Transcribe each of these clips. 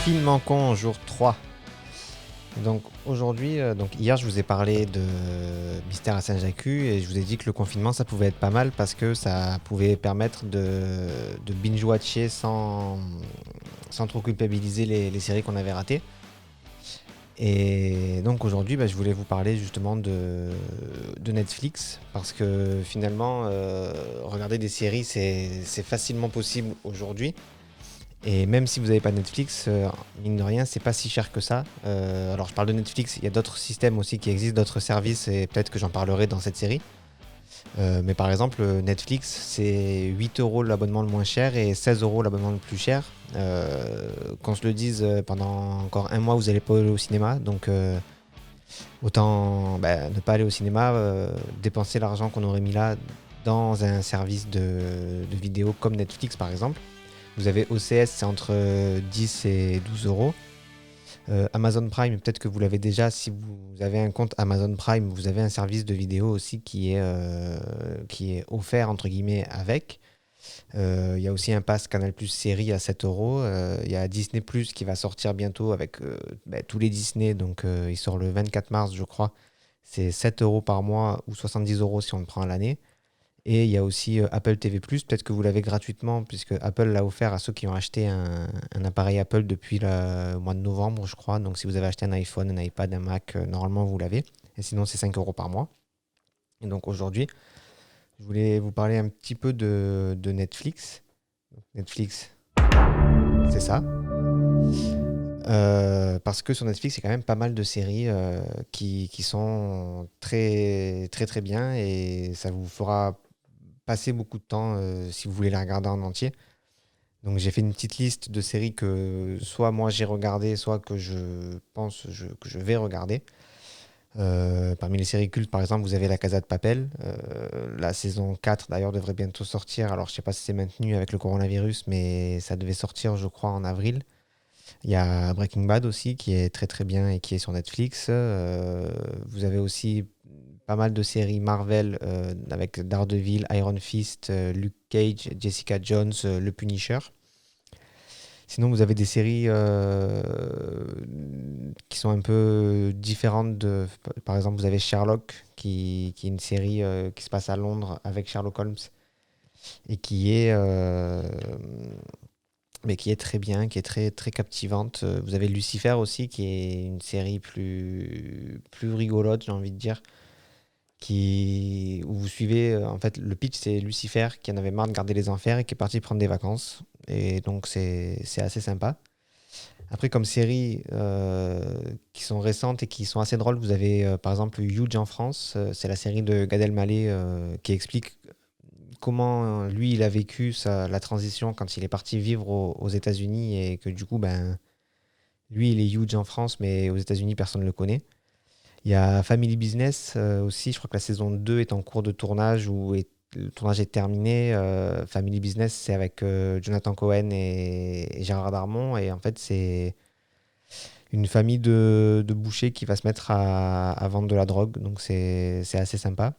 Confinement con, jour 3. Donc aujourd'hui, hier je vous ai parlé de Mystère à Saint-Jacques et je vous ai dit que le confinement ça pouvait être pas mal parce que ça pouvait permettre de binge-watcher sans trop culpabiliser les séries qu'on avait ratées. Et donc aujourd'hui, je voulais vous parler justement de Netflix parce que finalement, regarder des séries c'est facilement possible aujourd'hui. Et même si vous n'avez pas Netflix, mine de rien, c'est pas si cher que ça. Alors je parle de Netflix, il y a d'autres systèmes aussi qui existent, d'autres services, et peut-être que j'en parlerai dans cette série. Mais par exemple, Netflix, c'est 8 euros l'abonnement le moins cher et 16 euros l'abonnement le plus cher. Qu'on se le dise, pendant encore un mois, vous n'allez pas aller au cinéma. Donc autant ne pas aller au cinéma, dépenser l'argent qu'on aurait mis là dans un service de vidéo comme Netflix par exemple. Vous avez OCS, c'est entre 10 et 12 euros. Amazon Prime, peut-être que vous l'avez déjà. Si vous avez un compte Amazon Prime, vous avez un service de vidéo aussi qui est offert, entre guillemets, avec. Il y a aussi un pass Canal Plus série à 7 euros. Il y a Disney Plus qui va sortir bientôt avec tous les Disney. Donc, il sort le 24 mars, je crois. C'est 7 euros par mois ou 70 euros si on le prend à l'année. Et il y a aussi Apple TV+, peut-être que vous l'avez gratuitement, puisque Apple l'a offert à ceux qui ont acheté un appareil Apple depuis le mois de novembre, je crois. Donc si vous avez acheté un iPhone, un iPad, un Mac, normalement vous l'avez. Et sinon, c'est 5 euros par mois. Et donc aujourd'hui, je voulais vous parler un petit peu de Netflix. Netflix, c'est ça. Parce que sur Netflix, il y a quand même pas mal de séries qui sont très très très bien et ça vous fera passer beaucoup de temps si vous voulez les regarder en entier. Donc j'ai fait une petite liste de séries que soit moi j'ai regardé, soit que je pense que je vais regarder. Parmi les séries cultes, par exemple, vous avez La Casa de Papel. La saison 4, d'ailleurs, devrait bientôt sortir. Alors, je sais pas si c'est maintenu avec le coronavirus, mais ça devait sortir, je crois, en avril. Il y a Breaking Bad aussi, qui est très très bien et qui est sur Netflix. Vous avez aussi pas mal de séries Marvel avec Daredevil, Iron Fist, Luke Cage, Jessica Jones, Le Punisher. Sinon, vous avez des séries qui sont un peu différentes. Par exemple, vous avez Sherlock, qui est une série qui se passe à Londres avec Sherlock Holmes et qui est très bien, qui est très, très captivante. Vous avez Lucifer aussi, qui est une série plus rigolote, j'ai envie de dire, où vous suivez, en fait, le pitch, c'est Lucifer qui en avait marre de garder les enfers et qui est parti prendre des vacances. Et donc, c'est assez sympa. Après, comme séries qui sont récentes et qui sont assez drôles, vous avez par exemple Huge en France. C'est la série de Gad Elmaleh qui explique comment lui, il a vécu la transition quand il est parti vivre aux États-Unis et que du coup, lui, il est huge en France, mais aux États-Unis, personne ne le connaît. Il y a Family Business aussi, je crois que la saison 2 est en cours de tournage ou le tournage est terminé. Family Business, c'est avec Jonathan Cohen et Gérard Darmon. Et en fait, c'est une famille de bouchers qui va se mettre à vendre de la drogue. Donc, c'est assez sympa.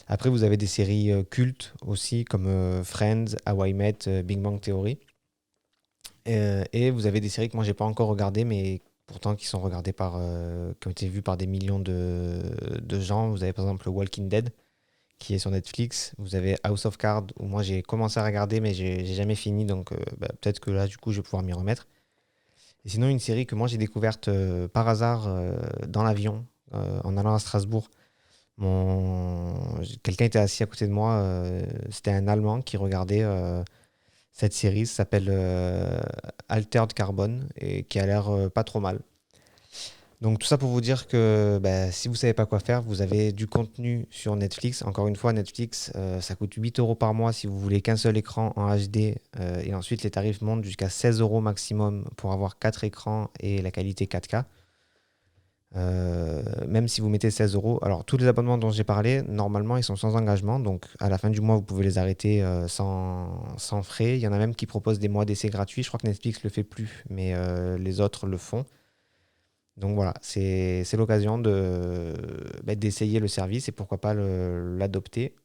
Après, vous avez des séries cultes aussi, comme Friends, How I Met, Big Bang Theory. Et vous avez des séries que moi, j'ai pas encore regardées, mais pourtant qui sont regardées qui ont été vues par des millions de gens. Vous avez par exemple Walking Dead, qui est sur Netflix. Vous avez House of Cards, où moi, j'ai commencé à regarder, mais j'ai jamais fini. Donc, peut-être que là, du coup, je vais pouvoir m'y remettre. Et sinon, une série que moi, j'ai découverte par hasard dans l'avion, en allant à Strasbourg. Quelqu'un était assis à côté de moi, c'était un Allemand qui regardait cette série, ça s'appelle Altered Carbon, et qui a l'air pas trop mal. Donc tout ça pour vous dire que si vous savez pas quoi faire, vous avez du contenu sur Netflix. Encore une fois, Netflix, ça coûte 8 euros par mois si vous voulez qu'un seul écran en HD. Et ensuite, les tarifs montent jusqu'à 16 euros maximum pour avoir 4 écrans et la qualité 4K. Même si vous mettez 16 euros. Alors, tous les abonnements dont j'ai parlé, normalement, ils sont sans engagement. Donc, à la fin du mois, vous pouvez les arrêter sans frais. Il y en a même qui proposent des mois d'essai gratuits. Je crois que Netflix le fait plus, mais les autres le font. Donc voilà, c'est l'occasion d'essayer le service et pourquoi pas l'adopter.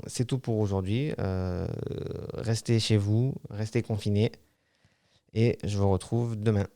C'est tout pour aujourd'hui. Restez chez vous, restez confinés et je vous retrouve demain.